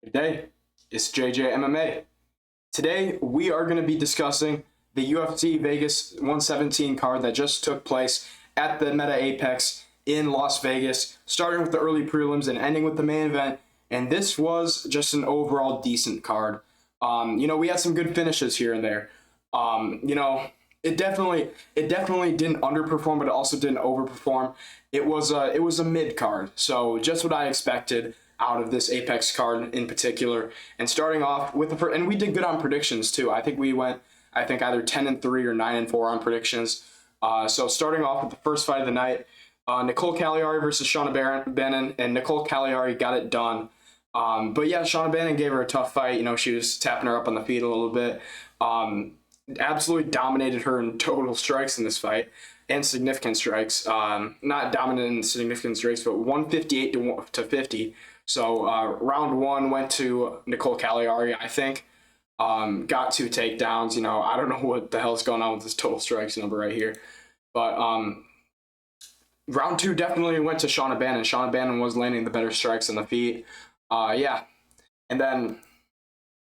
Good day, it's JJ MMA. Today we are going to be discussing the UFC Vegas 117 card that just took place at the Meta Apex in Las Vegas, starting with the early prelims and ending with the main event. And this was just an overall decent card. We had some good finishes here and there. It definitely didn't underperform, but it also didn't overperform. It was a mid card, so just what I expected out of this Apex card in particular. And starting off with and we did good on predictions too. I think we went, either 10-3 or 9-4 on predictions. So starting off with the first fight of the night, Nicole Caliari versus Shauna Bannon, and Nicole Caliari got it done. But yeah, Shauna Bannon gave her a tough fight. She was tapping her up on the feet a little bit. Absolutely dominated her in total strikes in this fight and significant strikes. Not dominant in significant strikes, but 158 to 50. So round one went to Nicole Caliari, I think. Got 2 takedowns. I don't know what the hell's going on with this total strikes number right here. But round 2 definitely went to Shauna Bannon. Shauna Bannon was landing the better strikes on the feet. Yeah. And then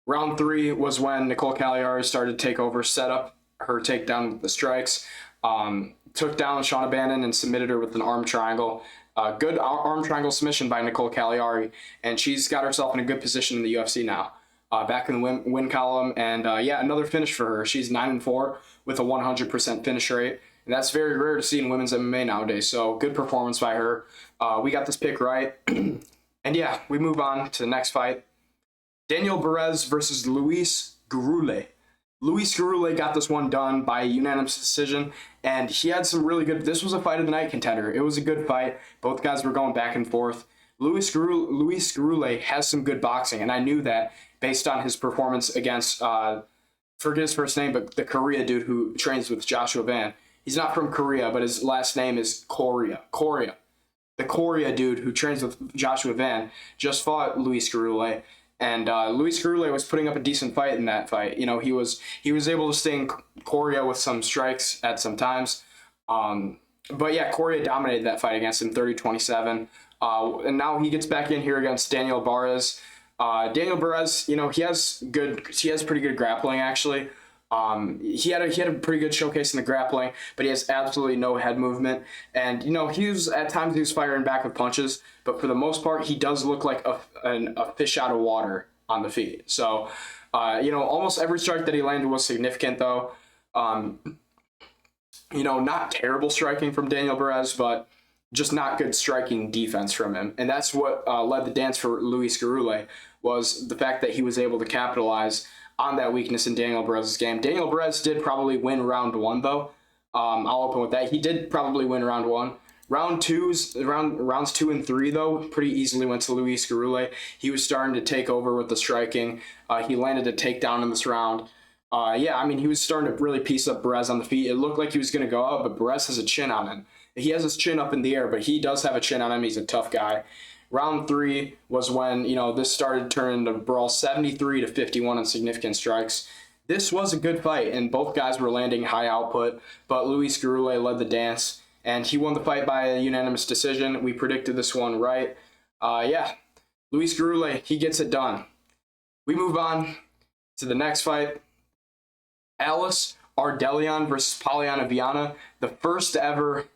round 3 was when Nicole Caliari started to take over, set up her takedown with the strikes. Took down Shauna Bannon and submitted her with an arm triangle. Good arm triangle submission by Nicole Caliari, and she's got herself in a good position in the UFC now. Back in the win column, and another finish for her. She's 9-4 with a 100% finish rate, and that's very rare to see in women's MMA nowadays. So good performance by her. We got this pick right, and yeah, we move on to the next fight. Daniel Barez versus Luis Gurule. Luis Gurule got this one done by unanimous decision, and he had some really good. This was a fight of the night contender. It was a good fight. Both guys were going back and forth. Luis Gurule has some good boxing, and I knew that based on his performance against, forget his first name, but the Korea dude who trains with Joshua Van. He's not from Korea, but his last name is Korea. The Korea dude who trains with Joshua Van just fought Luis Gurule. And Luis Gurule was putting up a decent fight in that fight. He was able to stay in Korea with some strikes at some times. But yeah, Korea dominated that fight against him, 30-27. And now he gets back in here against Daniel Barez. Daniel Barez, he has pretty good grappling actually. He had a pretty good showcase in the grappling, but he has absolutely no head movement. And at times he was firing back with punches, but for the most part he does look like a fish out of water on the feet. So almost every strike that he landed was significant though. Not terrible striking from Daniel Barez, but just not good striking defense from him. And that's what led the dance for Luis Gurule, was the fact that he was able to capitalize on that weakness in Daniel Barez's game. Daniel Barez did probably win round 1 though. I'll open with that. He did probably win round 1. Rounds 2 and 3 though pretty easily went to Luis Gurule. He was starting to take over with the striking. He landed a takedown in this round. He was starting to really piece up Barez on the feet. It looked like he was going to go out, but Barez has a chin on him. He has his chin up in the air, but he does have a chin on him. He's a tough guy. Round 3 was when, this started turning into brawl, 73-51 on significant strikes. This was a good fight, and both guys were landing high output, but Luis Gurule led the dance, and he won the fight by a unanimous decision. We predicted this one right. Luis Gurule, he gets it done. We move on to the next fight. Ardelean versus Viana, the first ever,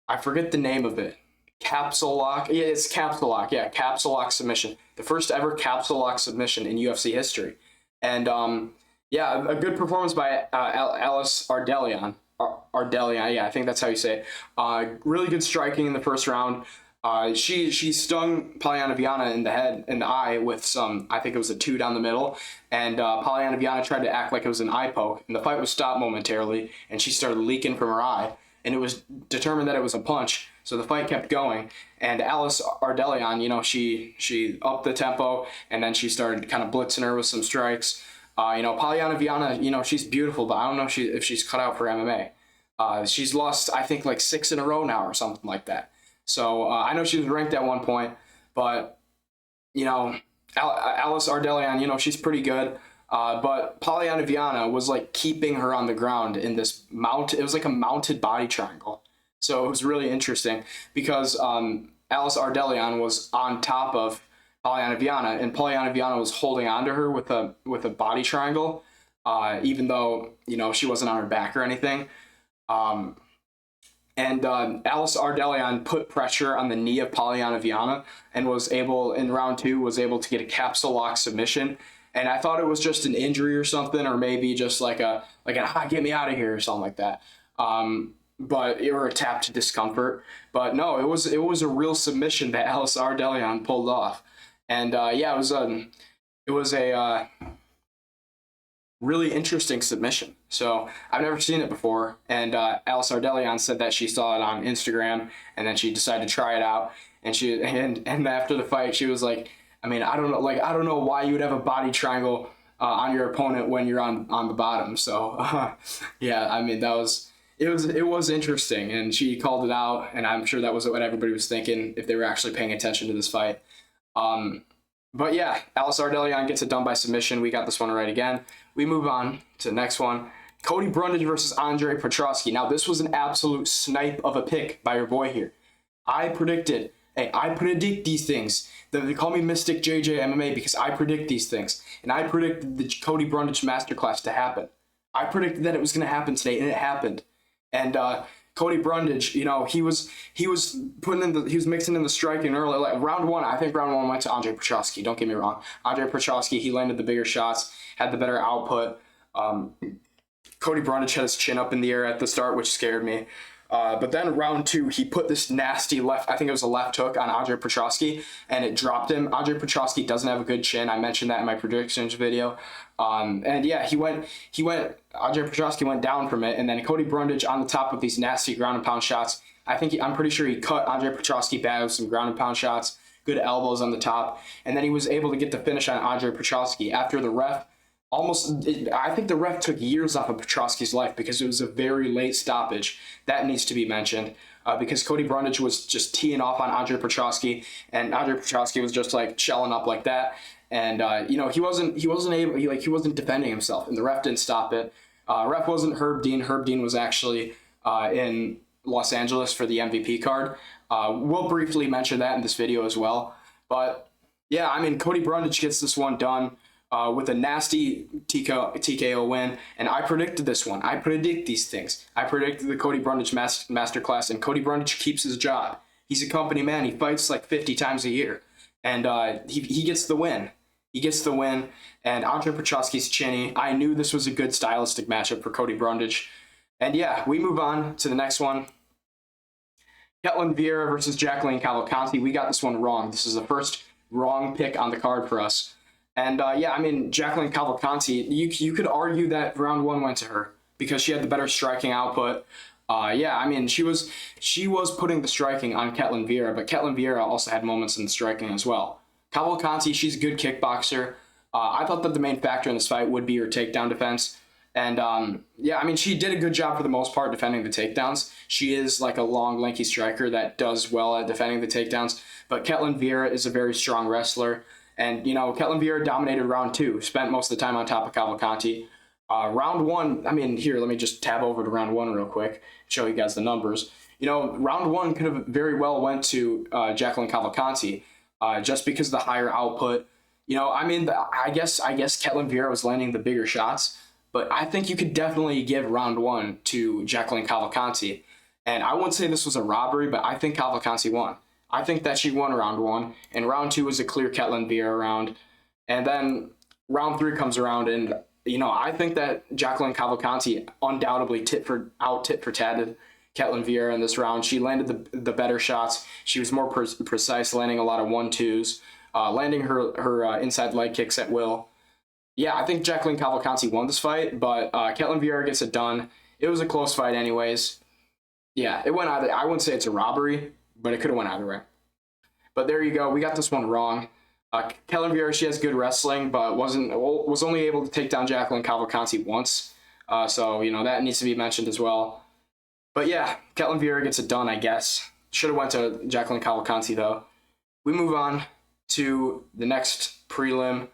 I forget the name of it. Capsule lock. Yeah, it's capsule lock. Yeah, capsule lock submission. The first ever capsule lock submission in UFC history. And a good performance by Ardelean. Ardelean, yeah, I think that's how you say it. Really good striking in the first round. She stung Viana in the head and the eye with some, I think it was a 2 down the middle. And Viana tried to act like it was an eye poke. And the fight was stopped momentarily, and she started leaking from her eye. And it was determined that it was a punch, so the fight kept going. And Ardelean, she upped the tempo, and then she started kind of blitzing her with some strikes. Viana, she's beautiful, but I don't know if she's cut out for MMA. She's lost, I think, like 6 in a row now or something like that. So I know she was ranked at one point, but Ardelean, she's pretty good. But Viana was like keeping her on the ground in this it was like a mounted body triangle. So it was really interesting because Ardelean was on top of Polyana Viana, and Polyana Viana was holding on to her with a body triangle, even though, you know, she wasn't on her back or anything. And Alice Ardelean put pressure on the knee of Polyana Viana and was able, in round 2, was able to get a capsule lock submission. And I thought it was just an injury or something, or maybe just like a get me out of here or something like that. But it were a tap to discomfort. But no, it was a real submission that Alice Ardelean pulled off. And yeah, it was a really interesting submission. So I've never seen it before, and Alice Ardelean said that she saw it on Instagram, and then she decided to try it out. And after the fight, she was like, I mean, I don't know why you would have a body triangle on your opponent when you're on the bottom. So yeah, I mean, it was interesting, and she called it out, and I'm sure that was what everybody was thinking if they were actually paying attention to this fight. But yeah, Alice Ardelean gets it done by submission. We got this one right again. We move on to the next one. Cody Brundage versus Andre Petroski. Now, this was an absolute snipe of a pick by your boy here. I predict these things. They call me Mystic JJ MMA because I predict these things. And I predicted the Cody Brundage Masterclass to happen. I predicted that it was going to happen today, and it happened. And Cody Brundage, you know, he was mixing in the striking early. Like round 1, I think round 1 went to Andre Petroski. Don't get me wrong. Andre Petroski, he landed the bigger shots, had the better output. Cody Brundage had his chin up in the air at the start, which scared me. But then round 2, he put this nasty left, I think it was a left hook on Andre Petroski, and it dropped him. Andre Petroski doesn't have a good chin. I mentioned that in my predictions video. And yeah, Andre Petroski went down from it, and then Cody Brundage on the top with these nasty ground and pound shots. I'm pretty sure he cut Andre Petroski bad with some ground and pound shots, good elbows on the top, and then he was able to get the finish on Andre Petroski after the ref. I think the ref took years off of Petroski's life because it was a very late stoppage. That needs to be mentioned because Cody Brundage was just teeing off on Andre Petroski, and Andre Petroski was just like shelling up like that. And you know, he wasn't defending himself, and the ref didn't stop it. Ref wasn't Herb Dean. Herb Dean was actually in Los Angeles for the MVP card. We'll briefly mention that in this video as well. But yeah, I mean, Cody Brundage gets this one done with a nasty TKO win, and I predicted this one. I predict these things. I predicted the Cody Brundage Masterclass, and Cody Brundage keeps his job. He's a company man. He fights like 50 times a year, and he gets the win. He gets the win, and Andre Petroski's chinny. I knew this was a good stylistic matchup for Cody Brundage. And yeah, we move on to the next one. Ketlen Vieira versus Jacqueline Cavalcanti. We got this one wrong. This is the first wrong pick on the card for us. And yeah, I mean, Jacqueline Cavalcanti, you could argue that round 1 went to her because she had the better striking output. Yeah, I mean, she was putting the striking on Ketlen Vieira, but Ketlen Vieira also had moments in the striking as well. Cavalcanti, she's a good kickboxer. I thought that the main factor in this fight would be her takedown defense. And yeah, I mean, she did a good job for the most part defending the takedowns. She is like a long, lanky striker that does well at defending the takedowns. But Ketlen Vieira is a very strong wrestler. And, you know, Ketlen Vieira dominated round 2, spent most of the time on top of Cavalcanti. Round 1, I mean, here, let me just tab over to round 1 real quick, show you guys the numbers. You know, round 1 could have very well went to Jacqueline Cavalcanti just because of the higher output. You know, I mean, I guess Ketlen Vieira was landing the bigger shots, but I think you could definitely give round 1 to Jacqueline Cavalcanti. And I wouldn't say this was a robbery, but I think Cavalcanti won. I think that she won round 1, and round 2 was a clear Ketlen Vieira round. And then round 3 comes around, and, you know, I think that Jacqueline Cavalcanti undoubtedly tit for tatted Ketlen Vieira in this round. She landed the better shots. She was more precise, landing a lot of 1-2s, landing her inside leg kicks at will. Yeah, I think Jacqueline Cavalcanti won this fight, but Ketlen Vieira gets it done. It was a close fight anyways. Yeah, it went either. I wouldn't say it's a robbery, but it could have went either way. But there you go. We got this one wrong. Ketlen Vieira, she has good wrestling, but was only able to take down Jacqueline Cavalcanti once. So, you know, that needs to be mentioned as well. But yeah, Ketlen Vieira gets it done, I guess. Should have went to Jacqueline Cavalcanti, though. We move on to the next prelim.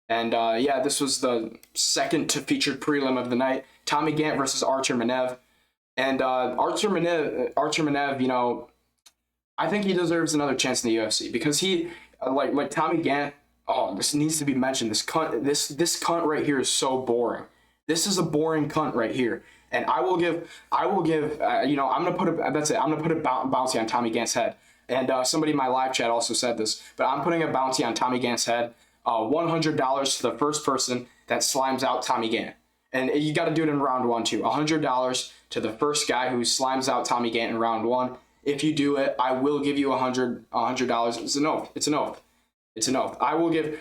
And yeah, this was the second to featured prelim of the night. Tommy Gantt versus Artur Minev. And Artur Minev, you know, I think he deserves another chance in the UFC because like Tommy Gantt. Oh, this needs to be mentioned. This cunt right here is so boring. This is a boring cunt right here. And I will give, you know, I'm gonna put a, that's it. I'm gonna put a bounty on Tommy Gantt's head. And somebody in my live chat also said this, but I'm putting a bounty on Tommy Gantt's head. $100 to the first person that slimes out Tommy Gantt. And you got to do it in round 1 too. $100 to the first guy who slimes out Tommy Gantt in round 1. If you do it, I will give you $100. It's an oath. It's an oath. It's an oath. I will give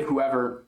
whoever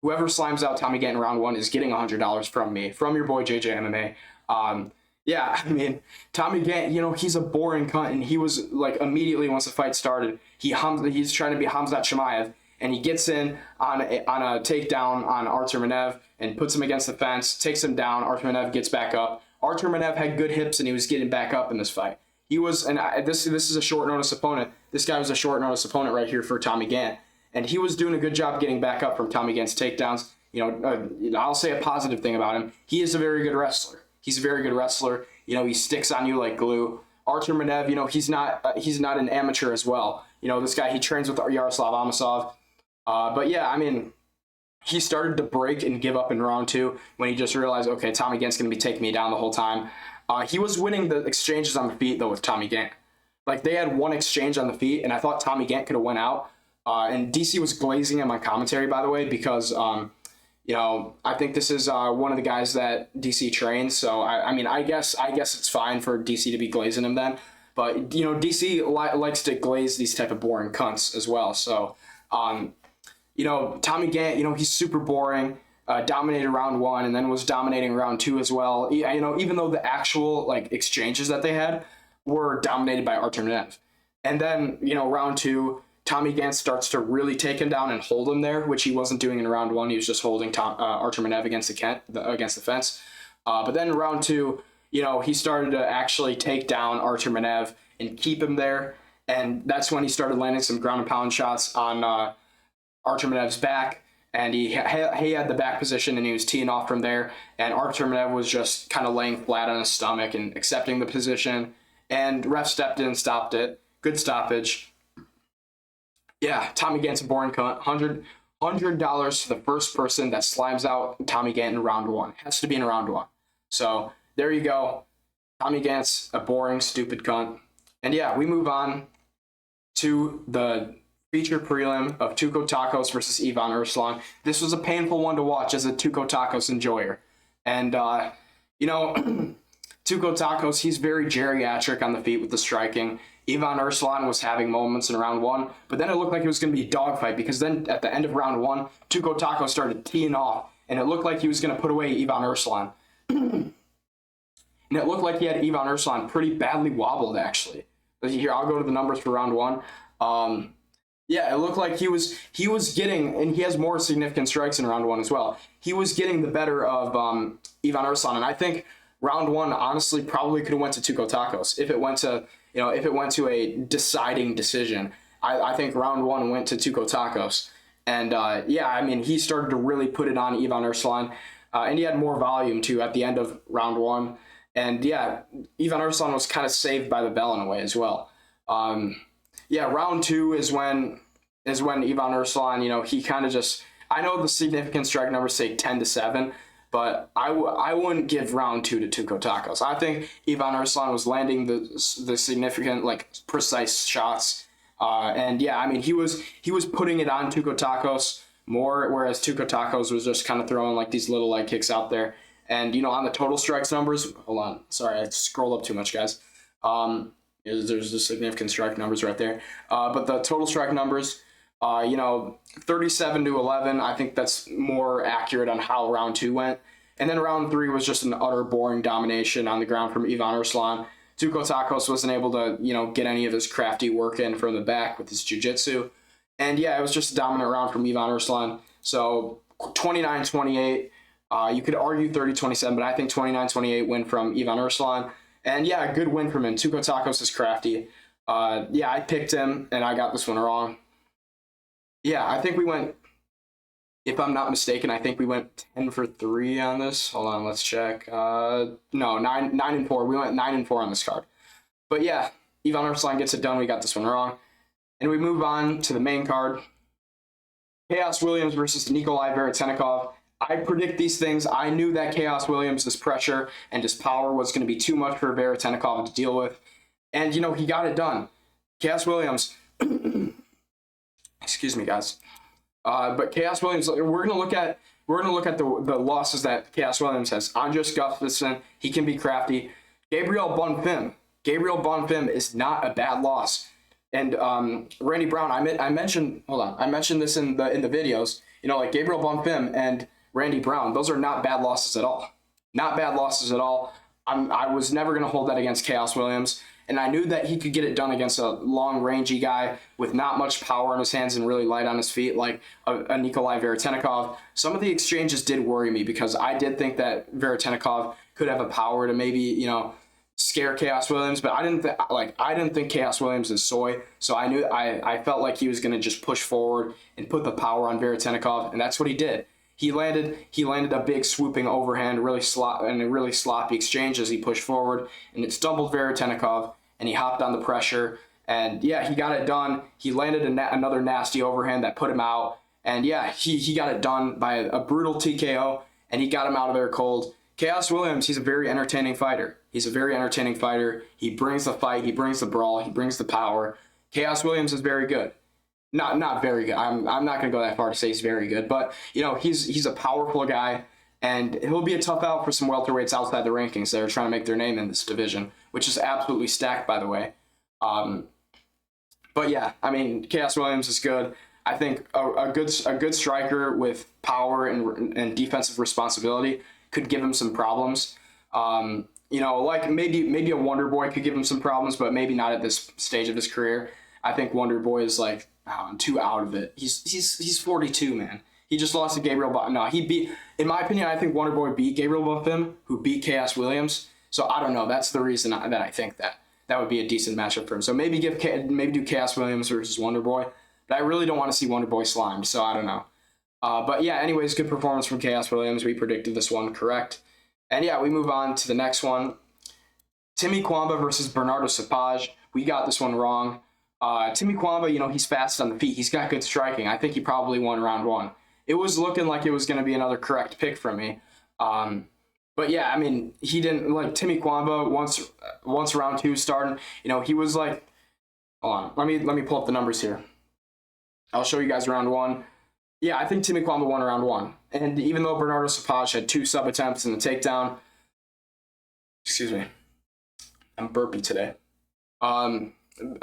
slimes out Tommy Gantt in round 1 is getting $100 from me, from your boy JJ MMA. Yeah, I mean, Tommy Gantt, you know, he's a boring cunt, and he was like immediately once the fight started, he's trying to be Khamzat Chimaev, and he gets in on a takedown on Artur Minev and puts him against the fence, takes him down. Artur Minev gets back up. Artur Minev had good hips, and he was getting back up in this fight. He was, and this is a short notice opponent. This guy was a short notice opponent right here for Tommy Gantt, and he was doing a good job getting back up from Tommy Gantt's takedowns. You know, I'll say a positive thing about him. He is a very good wrestler. He's a very good wrestler. You know, he sticks on you like glue. Artur Minev, you know, he's not an amateur as well. You know, this guy, he trains with Yaroslav Amosov. But yeah, I mean, he started to break and give up in round 2 when he just realized, okay, Tommy Gantt's going to be taking me down the whole time. He was winning the exchanges on the feet, though, with Tommy Gantt. Like, they had one exchange on the feet, and I thought Tommy Gantt could have went out. And DC was glazing him on commentary, by the way, because, you know, I think this is one of the guys that DC trains. So, I mean, I guess it's fine for DC to be glazing him then. But, you know, DC likes to glaze these type of boring cunts as well. So, you know, Tommy Gantt, you know, he's super boring, dominated round 1 and then was dominating round 2 as well. You know, even though the actual, like, exchanges that they had were dominated by Artur Minev. And then, you know, round 2, Tommy Gantt starts to really take him down and hold him there, which he wasn't doing in round 1. He was just holding Artur Minev against the fence. But then in round 2, you know, he started to actually take down Artur Minev and keep him there. And that's when he started landing some ground and pound shots on Artur Minev's back. And he had the back position, and he was teeing off from there. And Artur Minev was just kind of laying flat on his stomach and accepting the position. And ref stepped in and stopped it. Good stoppage. Yeah, Tommy Gantt's a boring cunt. $100 to the first person that slimes out Tommy Gantt in round 1. Has to be in round 1. So there you go. Tommy Gantt's a boring, stupid cunt. And yeah, we move on to the feature prelim of Tuco Tokkos versus Ivan Erslan. This was a painful one to watch as a Tuco Tokkos enjoyer. And, you know, Tuco Tokkos, he's very geriatric on the feet with the striking. Ivan Erslan was having moments in round 1, but then it looked like it was going to be a dogfight, because then at the end of round 1, Tuco Tokkos started teeing off, and it looked like he was going to put away Ivan Erslan. And it looked like he had Ivan Erslan pretty badly wobbled, actually. But here, I'll go to the numbers for round 1. Yeah, it looked like he was getting, and he has more significant strikes in round 1 as well. He was getting the better of Ivan Erslan, and I think round 1 honestly probably could have went to Tuco Tokkos if it went to a deciding decision. I think round 1 went to Tuco Tokkos, and yeah, I mean, he started to really put it on Ivan Erslan, and he had more volume too at the end of round 1, and yeah, Ivan Erslan was kind of saved by the bell in a way as well. Yeah, round 2 is when Ivan Erslan, you know, he kind of just, I know the significant strike numbers say 10-7, but I wouldn't give round 2 to Tuco Tokkos. I think Ivan Erslan was landing the significant, like, precise shots, and yeah, I mean, he was putting it on Tuco Tokkos more, whereas Tuco Tokkos was just kind of throwing like these little leg kicks out there. And you know, on the total strikes numbers, hold on, sorry, I scrolled up too much, guys. There's the significant strike numbers right there. But the total strike numbers, you know, 37-11, I think that's more accurate on how round 2 went. And then round 3 was just an utter boring domination on the ground from Ivan Erslan. Tuco Tokkos wasn't able to, you know, get any of his crafty work in from the back with his jiu-jitsu. And yeah, it was just a dominant round from Ivan Erslan. So 29-28, you could argue 30-27, but I think 29-28 win from Ivan Erslan. And yeah, a good win from him. Tuco Tokkos is crafty. Yeah, I picked him, and I got this one wrong. Yeah, I think we went, if I'm not mistaken, I think we went 10 for 3 on this. Hold on, let's check. No, 9-4. We went 9-4 on this card. But yeah, Ivan Erslan gets it done. We got this one wrong. And we move on to the main card. Chaos Williams versus Nikolai Veretennikov. I predict these things. I knew that Chaos Williams' pressure and his power was going to be too much for Veretennikov to deal with. And, you know, he got it done. Chaos Williams, excuse me, guys. But Chaos Williams, we're gonna look at the losses that Chaos Williams has. Andres Gustafsson, he can be crafty. Gabriel Bonfim is not a bad loss. And Randy Brown, I mentioned this in the videos. You know, like Gabriel Bonfim and Randy Brown, those are not bad losses at all. Not bad losses at all. I was never gonna hold that against Chaos Williams. And I knew that he could get it done against a long, rangy guy with not much power in his hands and really light on his feet, like a Nikolai Veretennikov. Some of the exchanges did worry me because I did think that Veretennikov could have a power to maybe, you know, scare Chaos Williams, but I didn't think Chaos Williams is soy, so I felt like he was going to just push forward and put the power on Veretennikov, and that's what he did. He landed a big swooping overhand, really sloppy exchange as he pushed forward, and it stumbled Veretennikov, and he hopped on the pressure, and yeah, he got it done. He landed another nasty overhand that put him out, and yeah, he got it done by a brutal TKO, and he got him out of there cold. Chaos Williams, he's a very entertaining fighter. He brings the fight, he brings the brawl, he brings the power. Chaos Williams is very good. Not very good. I'm not going to go that far to say he's very good, but you know, he's a powerful guy, and he'll be a tough out for some welterweights outside the rankings that are trying to make their name in this division, which is absolutely stacked, by the way. But yeah, I mean, Chaos Williams is good. I think a good striker with power and defensive responsibility could give him some problems. You know, like maybe a Wonder Boy could give him some problems, but maybe not at this stage of his career. I think Wonder Boy is like too out of it. He's 42, man. He just lost to Gabriel. In my opinion, I think Wonder Boy beat Gabriel Bonfim, who beat Chaos Williams. So I don't know. That's the reason that I think that would be a decent matchup for him. So maybe do Chaos Williams versus Wonder Boy. But I really don't want to see Wonder Boy slimed, so I don't know. But yeah, anyways, good performance from Chaos Williams. We predicted this one correct. And yeah, we move on to the next one. Timmy Cuamba versus Bernardo Sopaj. We got this one wrong. Timmy Cuamba, you know, he's fast on the feet. He's got good striking. I think he probably won round one. It was looking like it was going to be another correct pick from me. But yeah, I mean, he didn't, like, Timmy Cuamba, once round two started, you know, he was like, hold on, let me pull up the numbers here. I'll show you guys round one. Yeah, I think Timmy Cuamba won round one. And even though Bernardo Sopaj had 2 sub attempts in the takedown, excuse me, I'm burpy today. I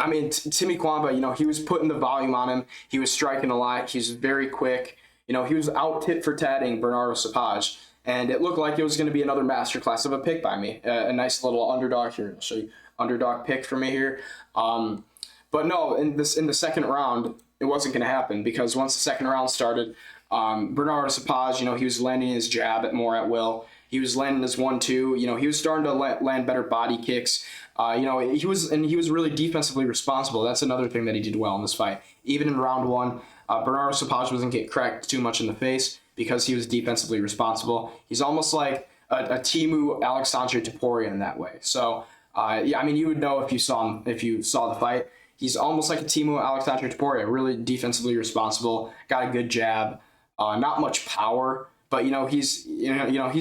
mean, Timmy Cuamba, you know, he was putting the volume on him. He was striking a lot. He's very quick. You know, he was out tit for tatting Bernardo Sopaj. And it looked like it was going to be another masterclass of a pick by me. A nice little underdog here. I'll show you underdog pick for me here. But no, in the second round, it wasn't going to happen because once the second round started, Bernardo Sopaj, you know, he was landing his jab more at will. He was landing his 1-2. You know, he was starting to land better body kicks. You know, he was really defensively responsible. That's another thing that he did well in this fight. Even in round one, Bernardo Sopaj wasn't getting cracked too much in the face because he was defensively responsible. He's almost like a Timu Alexandre Topuria in that way. So, yeah, I mean, you would know if you saw the fight. He's almost like a Timu Alexandre Topuria, really defensively responsible, got a good jab, not much power, but he's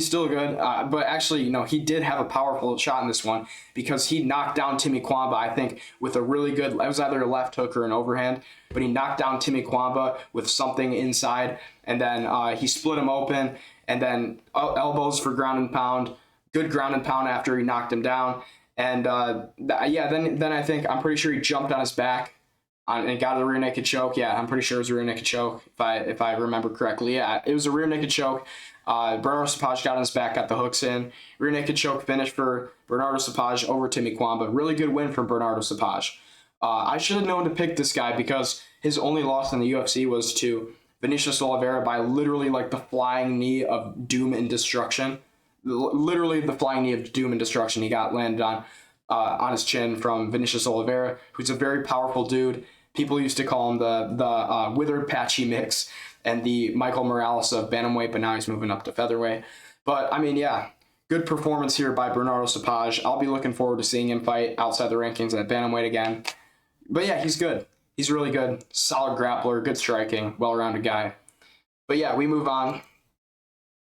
still good. But actually, he did have a powerful shot in this one because he knocked down Timmy Cuamba, I think, with a really good. It was either a left hook or an overhand, but he knocked down Timmy Cuamba with something inside, and then he split him open, and then elbows for ground and pound, good ground and pound after he knocked him down. And then I think I'm pretty sure he jumped on his back and got a rear naked choke. Yeah, I'm pretty sure it was a rear naked choke if I remember correctly. Yeah, it was a rear naked choke. Bernardo Sopaj got on his back, got the hooks in. Rear naked choke finish for Bernardo Sopaj over Timmy Cuamba. Really good win from Bernardo Sopaj. I should have known to pick this guy because his only loss in the UFC was to Vinicius Oliveira by literally like the flying knee of doom and destruction. Literally the flying knee of doom and destruction he got landed on his chin from Vinicius Oliveira, who's a very powerful dude. People used to call him the withered patchy mix and the Michael Morales of bantamweight, but now he's moving up to featherweight. But I mean, yeah, good performance here by Bernardo Sopaj. I'll be looking forward to seeing him fight outside the rankings at bantamweight again. But yeah, he's good. He's really good, solid grappler, good striking, well-rounded guy. But yeah, we move on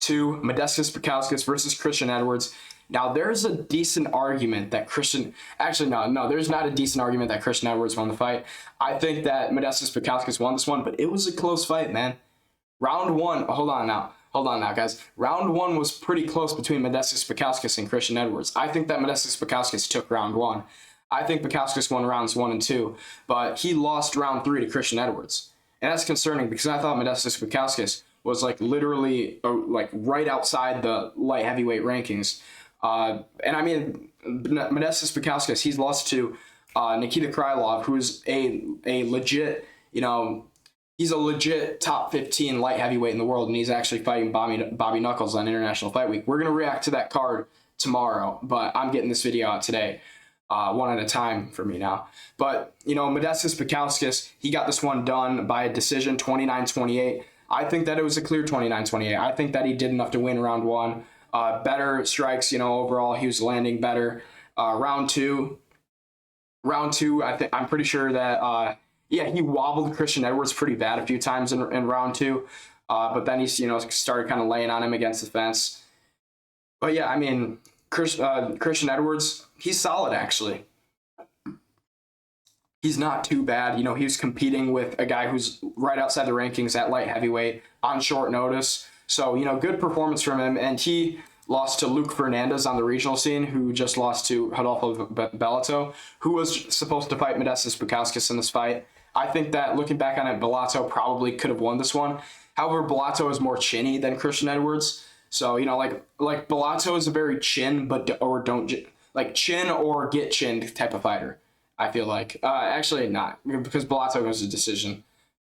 to Modestas Bukauskas versus Christian Edwards. Now, there's a decent argument that there's not a decent argument that Christian Edwards won the fight. I think that Modestas Bukauskas won this one, but it was a close fight, man. Round one, hold on now, guys. Round one was pretty close between Modestas Bukauskas and Christian Edwards. I think that Modestas Bukauskas took round one. I think Bukauskas won rounds 1 and 2, but he lost round 3 to Christian Edwards. And that's concerning because I thought Modestas Bukauskas was like literally like right outside the light heavyweight rankings. And I mean, Modestas Bukauskas, he's lost to Nikita Krylov, who's a legit, he's a legit top 15 light heavyweight in the world, and he's actually fighting Bobby Knuckles on International Fight Week. We're going to react to that card tomorrow, but I'm getting this video out today. One at a time for me now. But, Modestas Bukauskas, he got this one done by a decision, 29-28. I think that it was a clear 29-28. I think that he did enough to win round one. Better strikes, overall, he was landing better. Round two, I'm pretty sure that, he wobbled Christian Edwards pretty bad a few times in round two. But then he, started kind of laying on him against the fence. But yeah, I mean, Christian Edwards, he's solid, actually. He's not too bad. He was competing with a guy who's right outside the rankings at light heavyweight on short notice. So, good performance from him. And he lost to Luke Fernandez on the regional scene, who just lost to Rodolfo Bellato, who was supposed to fight Modestas Bukauskas in this fight. I think that looking back on it, Bellato probably could have won this one. However, Bellato is more chinny than Christian Edwards. So, like Bellato is a very chin chin or get chinned type of fighter, I feel like. Actually not, because Bellato goes to decision.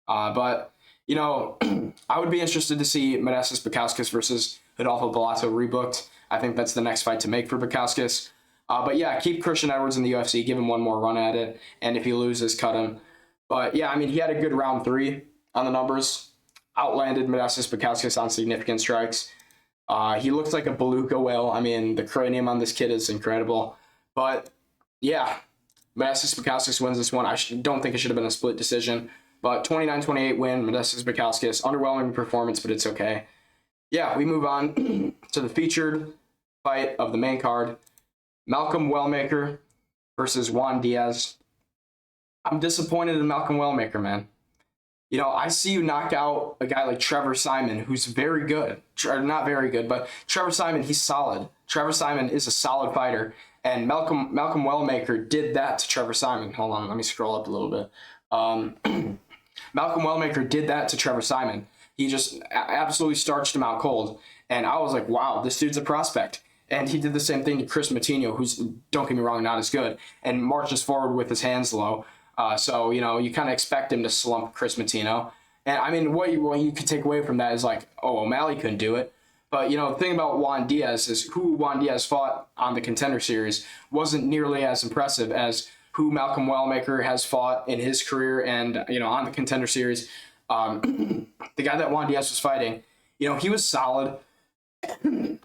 But, I would be interested to see Modestas Bukauskas versus Rodolfo Bellato rebooked. I think that's the next fight to make for Bukauskas. But yeah, keep Christian Edwards in the UFC, give him one more run at it, and if he loses, cut him. But yeah, I mean, he had a good round 3 on the numbers. Outlanded Modestas Bukauskas on significant strikes. He looks like a beluga whale. I mean, the cranium on this kid is incredible. But yeah, Modestas Bukauskas wins this one. I don't think it should have been a split decision. But 29-28 win, Modestas Bukauskas. Underwhelming performance, but it's okay. Yeah, we move on to the featured fight of the main card. Malcolm Wellmaker versus Juan Diaz. I'm disappointed in Malcolm Wellmaker, man. I see you knock out a guy like Trevor Simon, who's very good. Not very good, but Trevor Simon, he's solid. Trevor Simon is a solid fighter, and Malcolm Wellmaker did that to Trevor Simon. Hold on, let me scroll up a little bit. Malcolm Wellmaker did that to Trevor Simon. He just absolutely starched him out cold, and I was like, wow, this dude's a prospect. And he did the same thing to Chris Matinho, who's, don't get me wrong, not as good, and marches forward with his hands low. So, you kind of expect him to slump Chris Matinho. And, I mean, what you could take away from that is like, oh, O'Malley couldn't do it. But, the thing about Juan Diaz is who Juan Diaz fought on the Contender Series wasn't nearly as impressive as who Malcolm Wellmaker has fought in his career and, on the Contender Series. The guy that Juan Diaz was fighting, he was solid. But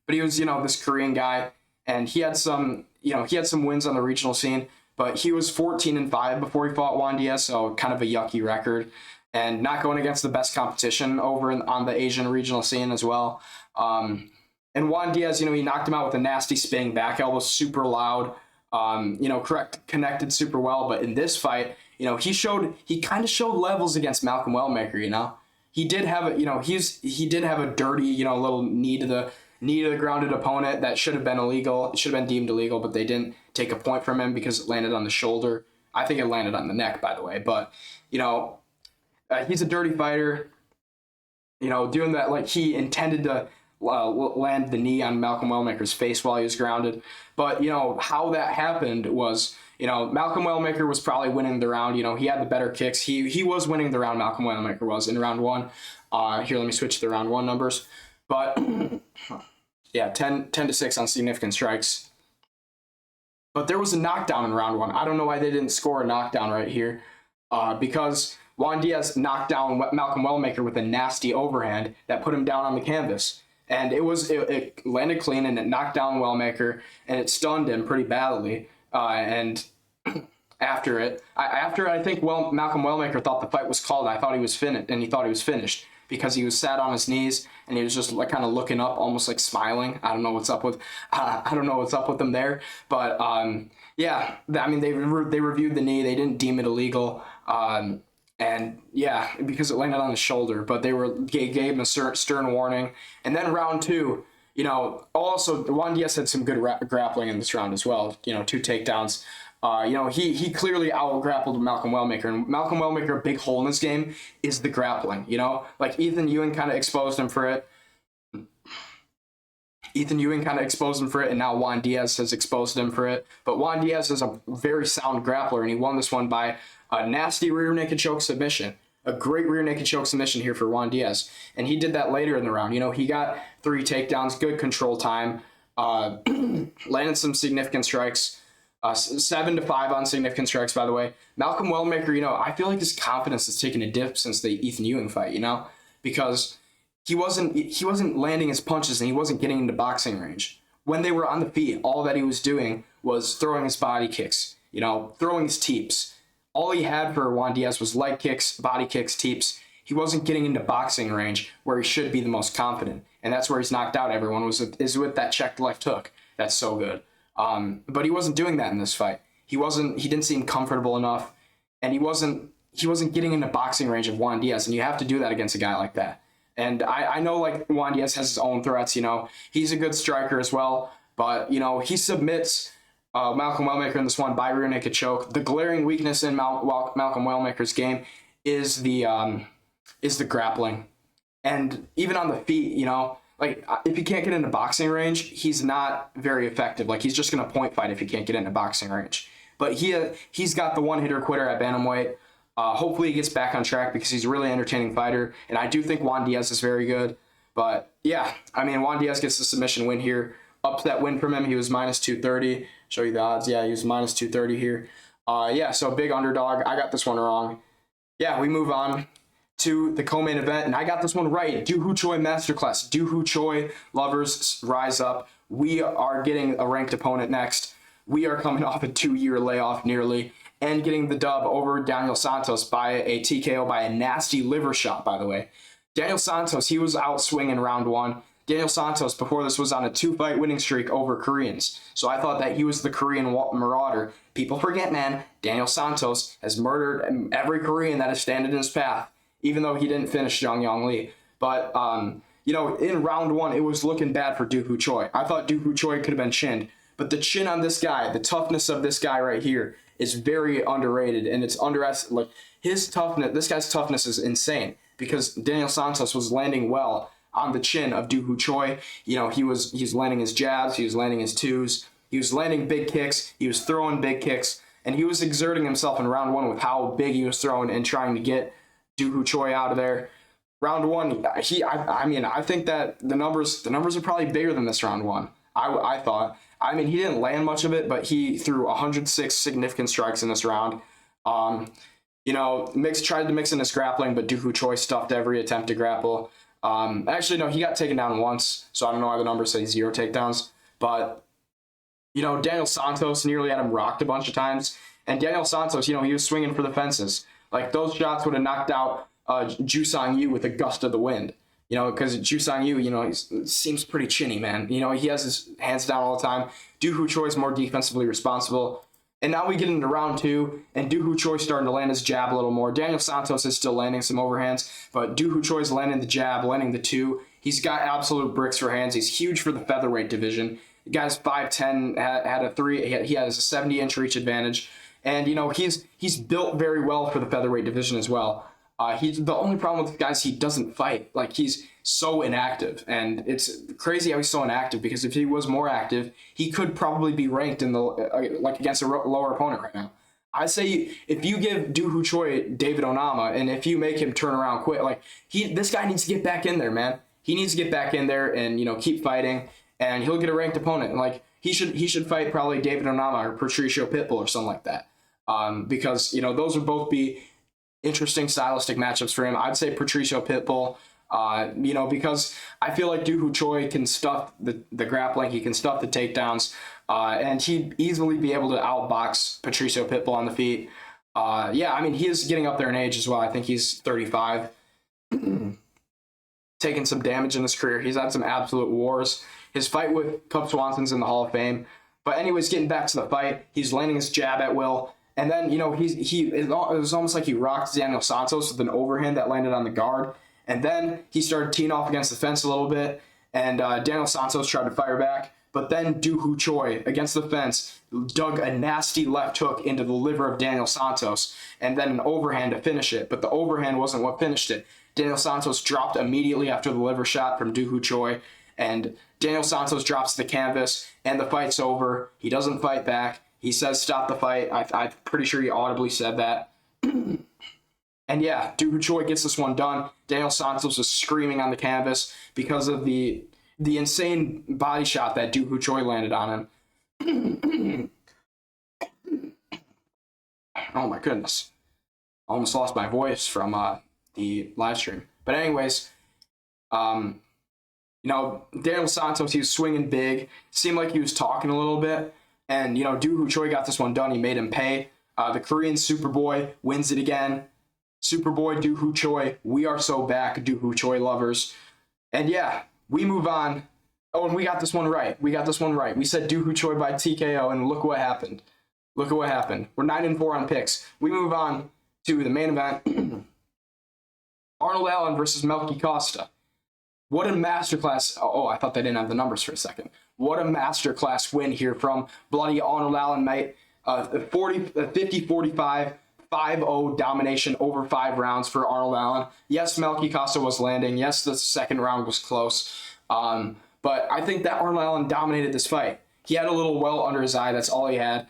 he was, this Korean guy, and he had some wins on the regional scene. But he was 14-5 before he fought Juan Diaz, so kind of a yucky record. And not going against the best competition over on the Asian regional scene as well. And Juan Diaz, he knocked him out with a nasty spinning back elbow, super loud. Connected super well. But in this fight, he kind of showed levels against Malcolm Wellmaker. He did have a, he did have a dirty, little knee to the grounded opponent that should have been illegal. It should have been deemed illegal, but they didn't take a point from him because it landed on the shoulder. I think it landed on the neck, by the way. But, he's a dirty fighter, doing that like he intended to land the knee on Malcolm Wellmaker's face while he was grounded. But, how that happened was, Malcolm Wellmaker was probably winning the round. He had the better kicks. He was winning the round, Malcolm Wellmaker was, in round 1. Here, let me switch to the round 1 numbers. But, yeah, 10-6 on significant strikes. But there was a knockdown in round 1. I don't know why they didn't score a knockdown right here. Because Juan Diaz knocked down Malcolm Wellmaker with a nasty overhand that put him down on the canvas. And it landed clean, and it knocked down Wellmaker, and it stunned him pretty badly. And after it. I think Malcolm Wellmaker thought the fight was called. I thought he was finished, and he thought he was finished because he was sat on his knees and he was just like kind of looking up, almost like smiling. I don't know what's up with him there, but yeah, I mean they reviewed the knee. They didn't deem it illegal. And yeah, because it landed on his shoulder, but they gave him a stern warning. And then round 2, also Juan Diaz had some good grappling in this round as well. 2 takedowns. He clearly out-grappled Malcolm Wellmaker, and Malcolm Wellmaker, a big hole in his game is the grappling. Like Ethan Ewing kind of exposed him for it. And now Juan Diaz has exposed him for it. But Juan Diaz is a very sound grappler, and he won this one by a nasty rear naked choke submission. A great rear naked choke submission here for Juan Diaz. And he did that later in the round. He got 3 takedowns, good control time, landed some significant strikes, 7-5 on significant strikes, by the way. Malcolm Wellmaker, I feel like his confidence has taken a dip since the Ethan Ewing fight, because he wasn't landing his punches and he wasn't getting into boxing range. When they were on the feet, all that he was doing was throwing his body kicks, throwing his teeps. All he had for Juan Diaz was leg kicks, body kicks, teeps. He wasn't getting into boxing range where he should be the most confident. And that's where he's knocked out everyone, is with that checked left hook. That's so good. But he wasn't doing that in this fight. He didn't seem comfortable enough, and he wasn't getting into boxing range of Juan Diaz, and you have to do that against a guy like that. And I know like Juan Diaz has his own threats, he's a good striker as well, but he submits Malcolm Wellmaker in this one by rear naked choke. The glaring weakness in Malcolm Wellmaker's game is the grappling, and even on the feet, like if he can't get into boxing range, he's not very effective. Like he's just gonna point fight if he can't get into boxing range. But he's got the one hitter quitter at bantamweight. Hopefully he gets back on track because he's a really entertaining fighter, and I do think Juan Diaz is very good. But yeah, I mean Juan Diaz gets the submission win here. Upset win from him. He was minus 230. Show you the odds. Yeah, he was minus 230 here. Yeah, so big underdog. I got this one wrong. Yeah, we move on to the co-main event, and I got this one right. Doo Ho Choi Masterclass. Doo Ho Choi lovers, rise up. We are getting a ranked opponent next. We are coming off a 2-year layoff nearly, and getting the dub over Daniel Santos by a TKO by a nasty liver shot, by the way. Daniel Santos, he was out swinging round 1. Daniel Santos, before this, was on a 2-fight winning streak over Koreans. So I thought that he was the Korean marauder. People forget, man, Daniel Santos has murdered every Korean that has standed in his path, even though he didn't finish Zhang Yang Li. But, in round 1, it was looking bad for Doo Ho Choi. I thought Doo Ho Choi could have been chinned. But the chin on this guy, the toughness of this guy right here, is very underrated, and it's underestimated. Like his toughness, this guy's toughness is insane because Daniel Santos was landing well on the chin of Doo Ho Choi. He was landing his jabs, he was landing his twos, he was landing big kicks, he was throwing big kicks, and he was exerting himself in round 1 with how big he was throwing and trying to get Doo Ho Choi out of there. Round 1, I think that the numbers are probably bigger than this round 1. I thought. I mean, he didn't land much of it, but he threw 106 significant strikes in this round. Tried to mix in his grappling, but Doo Ho Choi stuffed every attempt to grapple. Actually, no, he got taken down once, so I don't know why the numbers say 0 takedowns. But, Daniel Santos nearly had him rocked a bunch of times. And Daniel Santos, he was swinging for the fences. Like, those shots would have knocked out Ju Sang Yu with a gust of the wind. Because Ju Sang Yu, he seems pretty chinny, man. He has his hands down all the time. Doo Ho Choi is more defensively responsible. And now we get into round 2, and Doo Ho Choi starting to land his jab a little more. Daniel Santos is still landing some overhands, but Doo Ho Choi is landing the jab, landing the 2. He's got absolute bricks for hands. He's huge for the featherweight division. The guy's 5'10", had a 3. He has a 70-inch reach advantage. And, he's built very well for the featherweight division as well. The only problem with the guy is he doesn't fight. Like, he's so inactive, and it's crazy how he's so inactive, because if he was more active, he could probably be ranked in the against a lower opponent right now. I say if you give Doo Ho Choi David Onama, and if you make him turn around quick, this guy needs to get back in there, man. He needs to get back in there and keep fighting, and he'll get a ranked opponent. Like he should fight probably David Onama or Patricio Pitbull or something like that, because those would both be interesting stylistic matchups for him. I'd say Patricio Pitbull. You know, because I feel like Choi can stuff the grappling, he can stuff the takedowns, and he'd easily be able to outbox Patricio Pitbull on the feet. Yeah, I mean, he is getting up there in age as well. I think he's 35. Taking some damage in his career. He's had some absolute wars. His fight with Cub Swanson's in the Hall of Fame. But anyways, getting back to the fight, he's landing his jab at will. And then, you know, it was almost like he rocked Daniel Santos with an overhand that landed on the guard. And then he started teeing off against the fence a little bit. And Daniel Santos tried to fire back. But then Choi, against the fence, dug a nasty left hook into the liver of Daniel Santos. And then an overhand to finish it. But the overhand wasn't what finished it. Daniel Santos dropped immediately after the liver shot from Choi. And Daniel Santos drops the canvas, and the fight's over. He doesn't fight back. He says, stop the fight. I'm pretty sure he audibly said that. And yeah, Choi gets this one done. Daniel Santos is screaming on the canvas because of the insane body shot that Choi landed on him. Oh my goodness. Almost lost my voice from the live stream. But anyways, you know, Daniel Santos, he was swinging big. Seemed like he was talking a little bit. And, you know, Choi got this one done. He made him pay. The Korean Superboy wins it again. Superboy Choi, we are so back, Choi lovers. And yeah, we move on. Oh, and we got this one right. We said Choi by TKO, and look what happened. We're 9-4 on picks. We move on to the main event. Arnold Allen versus Melky Costa. What a masterclass. Oh, I thought they didn't have the numbers for a second. What a masterclass win here from bloody Arnold Allen, mate. 50-45, 5-0 domination over 5 rounds for Arnold Allen. Yes, Melky Costa was landing. Yes, the second round was close. But I think that Arnold Allen dominated this fight. He had a little well under his eye. That's all he had.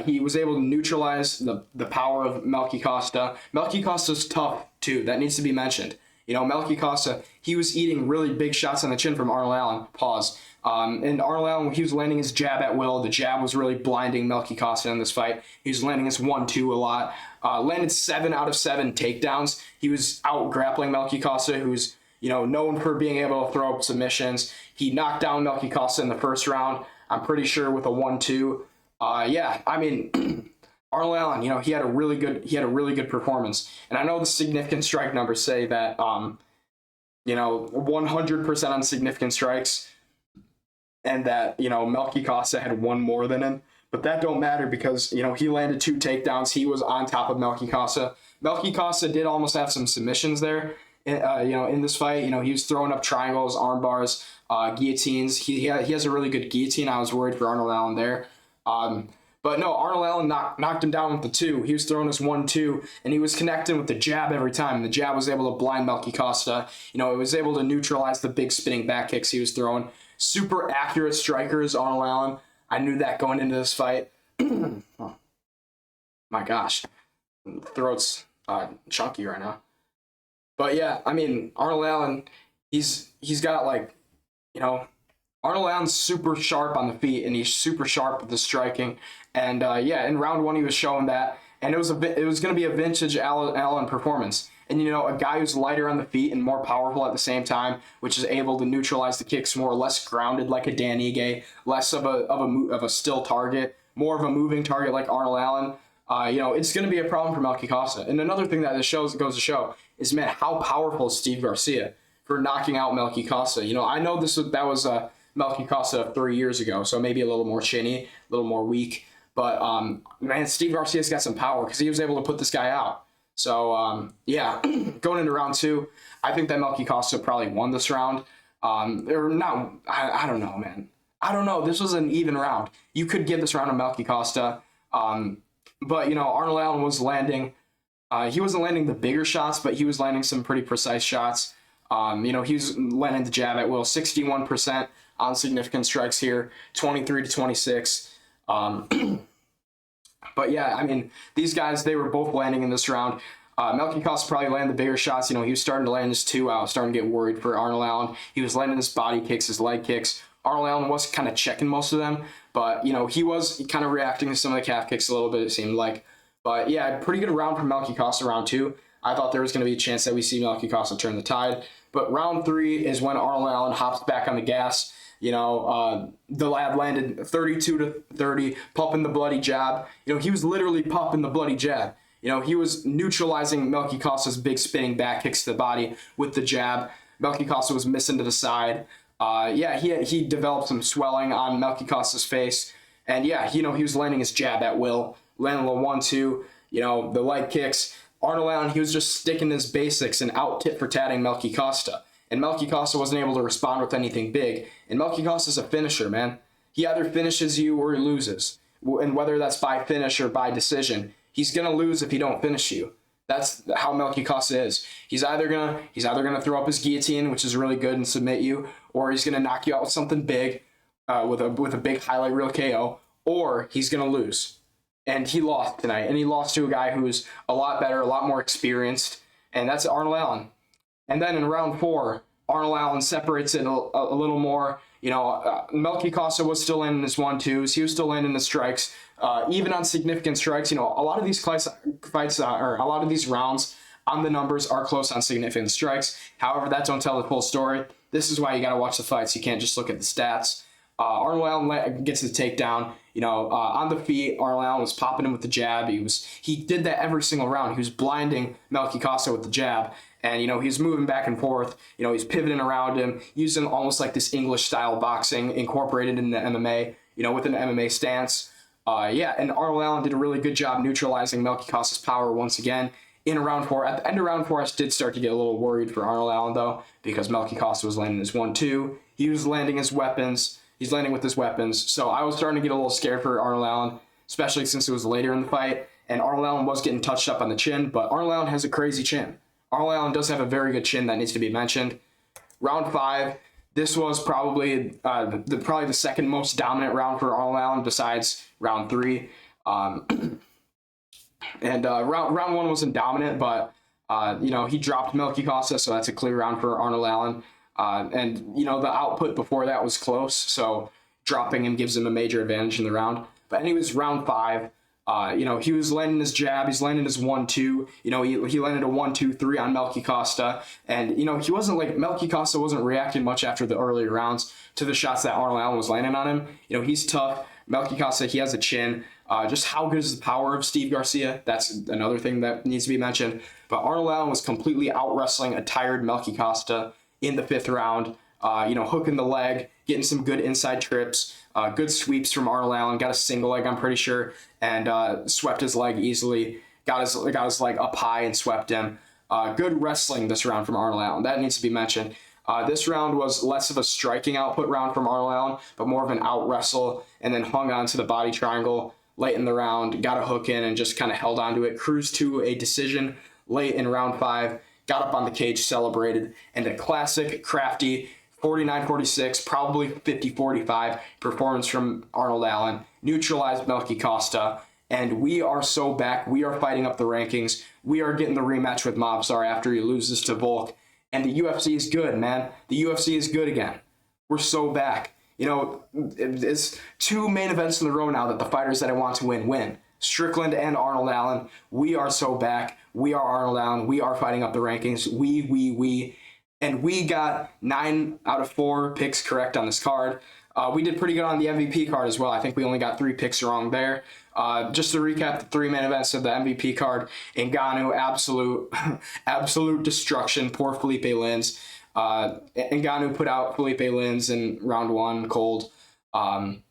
He was able to neutralize the power of Melky Costa. Melky Costa's tough, too. That needs to be mentioned. You know, Melky Costa, he was eating really big shots on the chin from Arnold Allen. Pause. And Arnold Allen, when he was landing his jab at will, the jab was really blinding Melky Costa in this fight. He was landing his 1-2 a lot. Landed 7 out of 7 takedowns. He was out grappling Melky Costa, who's, you know, known for being able to throw up submissions. He knocked down Melky Costa in the first round, I'm pretty sure, with a 1-2. Yeah, I mean, Arnold Allen, you know, he had a really good performance. And I know the significant strike numbers say that, you know, 100% on significant strikes, and that, you know, Melky Costa had 1 more than him. But that don't matter because, you know, he landed 2 takedowns. He was on top of Melky Costa. Melky Costa did almost have some submissions there, you know, in this fight. You know, he was throwing up triangles, arm bars, guillotines. He has a really good guillotine. I was worried for Arnold Allen there. But no, Arnold Allen knocked him down with the 2. He was throwing his 1-2, and he was connecting with the jab every time. And the jab was able to blind Melky Costa. You know, it was able to neutralize the big spinning back kicks he was throwing. Super accurate strikers, Arnold Allen. I knew that going into this fight. Oh, my gosh. Throat's chunky right now. But yeah, I mean, Arnold Allen, he's got, like, you know, Arnold Allen's super sharp on the feet, and he's super sharp with the striking. And yeah, in round 1 he was showing that, and it was going to be a vintage Allen performance. And you know, a guy who's lighter on the feet and more powerful at the same time, which is able to neutralize the kicks more, less grounded like a Dan Ige, less of a still target, more of a moving target like Arnold Allen. You know, it's going to be a problem for Melky Costa. And another thing that this goes to show is, man, how powerful is Steve Garcia for knocking out Melky Costa. You know, I know that was Melky Costa 3 years ago, so maybe a little more chinny, a little more weak. But, man, Steve Garcia's got some power because he was able to put this guy out. So, yeah, going into round 2, I think that Melky Costa probably won this round. Or not, I don't know, man. I don't know. This was an even round. You could give this round to Melky Costa. But, you know, Arnold Allen was landing. He wasn't landing the bigger shots, but he was landing some pretty precise shots. You know, he was landing the jab at will, 61% on significant strikes here, 23-26. But yeah, I mean, these guys, they were both landing in this round. Melky Costa probably landed the bigger shots. You know, he was starting to land his 2 out, starting to get worried for Arnold Allen. He was landing his body kicks, his leg kicks. Arnold Allen was kind of checking most of them, but, you know, he was kind of reacting to some of the calf kicks a little bit, it seemed like. But yeah, pretty good round from Melky Costa round 2. I thought there was going to be a chance that we see Melky Costa turn the tide. But round 3 is when Arnold Allen hops back on the gas. The lad landed 32-30, pumping the bloody jab. He was literally pumping the bloody jab. He was neutralizing Melky Costa's big spinning back kicks to the body with the jab. Melky Costa was missing to the side. He developed some swelling on Melky Costa's face. And he was landing his jab at will, landing a 1-2, the leg kicks. Arnold Allen, he was just sticking his basics and out tit for tatting Melky Costa. And Melky Costa wasn't able to respond with anything big. And Melky Costa's a finisher, man. He either finishes you or he loses. And whether that's by finish or by decision, he's going to lose if he don't finish you. That's how Melky Costa is. He's either gonna throw up his guillotine, which is really good, and submit you, or he's gonna knock you out with something big, with a big highlight reel KO, or he's gonna lose. And he lost tonight, and he lost to a guy who's a lot better, a lot more experienced, and that's Arnold Allen. And then in round 4, Arnold Allen separates it a little more. Melky Costa was still in his 1-2s. He was still in the strikes. Even on significant strikes, a lot of these fights, or a lot of these rounds on the numbers are close on significant strikes. However, that don't tell the full story. This is why you got to watch the fights. You can't just look at the stats. Arnold Allen gets the takedown. On the feet, Arnold Allen was popping him with the jab. He did that every single round. He was blinding Melky Costa with the jab. And, he was moving back and forth. He's pivoting around him, using almost like this English-style boxing incorporated in the MMA, with an MMA stance. And Arnold Allen did a really good job neutralizing Melky Costa's power once again in round 4. At the end of round 4, I did start to get a little worried for Arnold Allen, though, because Melky Costa was landing his 1-2. He was landing his weapons. He's landing with his weapons. So I was starting to get a little scared for Arnold Allen, especially since it was later in the fight. And Arnold Allen was getting touched up on the chin, but Arnold Allen has a crazy chin. Arnold Allen does have a very good chin that needs to be mentioned. Round 5, this was probably the second most dominant round for Arnold Allen besides round 3. Round 1 wasn't dominant, but he dropped Melky Costa, so that's a clear round for Arnold Allen. The output before that was close, so dropping him gives him a major advantage in the round. But anyways, round 5. He was landing his jab, he's landing his 1-2, he landed a 1-2-3 on Melky Costa, and, Melky Costa wasn't reacting much after the earlier rounds to the shots that Arnold Allen was landing on him. He's tough. Melky Costa, he has a chin. Just how good is the power of Steve Garcia? That's another thing that needs to be mentioned. But Arnold Allen was completely out-wrestling a tired Melky Costa in the 5th round, hooking the leg, getting some good inside trips. Good sweeps from Arnold Allen, got a single leg, I'm pretty sure, and swept his leg easily, got his leg up high and swept him. Good wrestling this round from Arnold Allen, that needs to be mentioned. This round was less of a striking output round from Arnold Allen, but more of an out wrestle, and then hung on to the body triangle late in the round, got a hook in and just kind of held onto it, cruised to a decision late in round 5, got up on the cage, celebrated, and a classic, crafty, 49-46, probably 50-45 performance from Arnold Allen, neutralized Melky Costa, and we are so back. We are fighting up the rankings. We are getting the rematch with Mobsar after he loses to Volk, and the UFC is good, man. The UFC is good again. We're so back. It's 2 main events in a row now that the fighters that I want to win. Strickland and Arnold Allen. We are so back. We are Arnold Allen. We are fighting up the rankings. We. And we got 9 out of 4 picks correct on this card. We did pretty good on the MVP card as well. I think we only got 3 picks wrong there. Just to recap the 3 main events of the MVP card: Ngannou, absolute destruction. Poor Felipe Lins. Ngannou put out Felipe Lins in round 1 cold. And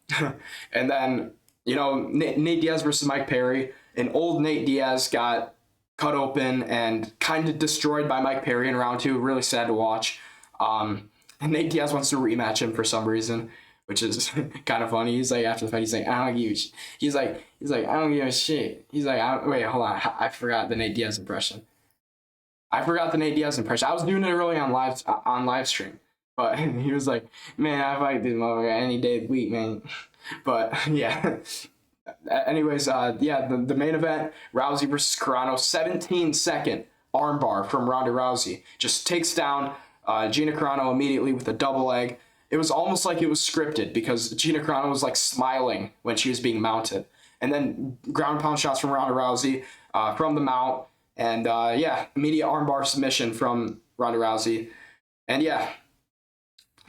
then, Nate Diaz versus Mike Perry. And old Nate Diaz got cut open and kind of destroyed by Mike Perry in round 2. Really sad to watch. And Nate Diaz wants to rematch him for some reason, which is kind of funny. He's like, after the fight, he's like, I don't give a shit. He's like, I don't give a shit. He's like, wait, hold on. I forgot the Nate Diaz impression. I was doing it early on live stream. But he was like, man, I fight this motherfucker any day of the week, man. But yeah. Anyways, the main event, Rousey versus Carano, 17-second armbar from Ronda Rousey. Just takes down Gina Carano immediately with a double leg. It was almost like it was scripted because Gina Carano was like smiling when she was being mounted. And then ground pound shots from Ronda Rousey from the mount. And immediate armbar submission from Ronda Rousey. And yeah,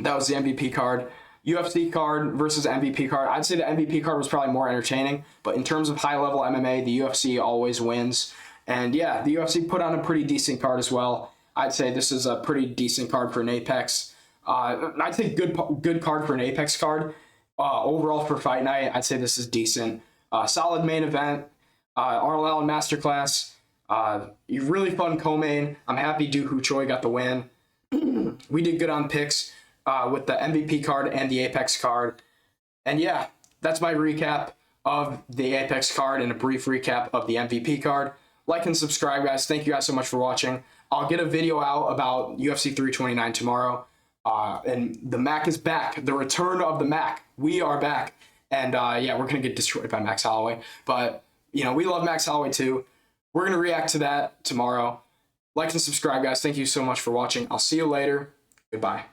that was the MVP card. UFC card versus MVP card. I'd say the MVP card was probably more entertaining, but in terms of high-level MMA, the UFC always wins. And yeah, the UFC put on a pretty decent card as well. I'd say this is a pretty decent card for an Apex. I'd say good card for an Apex card. Overall for Fight Night, I'd say this is decent. Solid main event. ARNOLD and Masterclass. Really fun co-main. I'm happy Choi got the win. We did good on picks with the MVP card and the Apex card. And yeah, that's my recap of the Apex card and a brief recap of the MVP card. Like and subscribe, guys. Thank you guys so much for watching. I'll get a video out about UFC 329 tomorrow. And the Mac is back. The return of the Mac. We are back. And yeah, we're going to get destroyed by Max Holloway. But, you know, we love Max Holloway too. We're going to react to that tomorrow. Like and subscribe, guys. Thank you so much for watching. I'll see you later. Goodbye.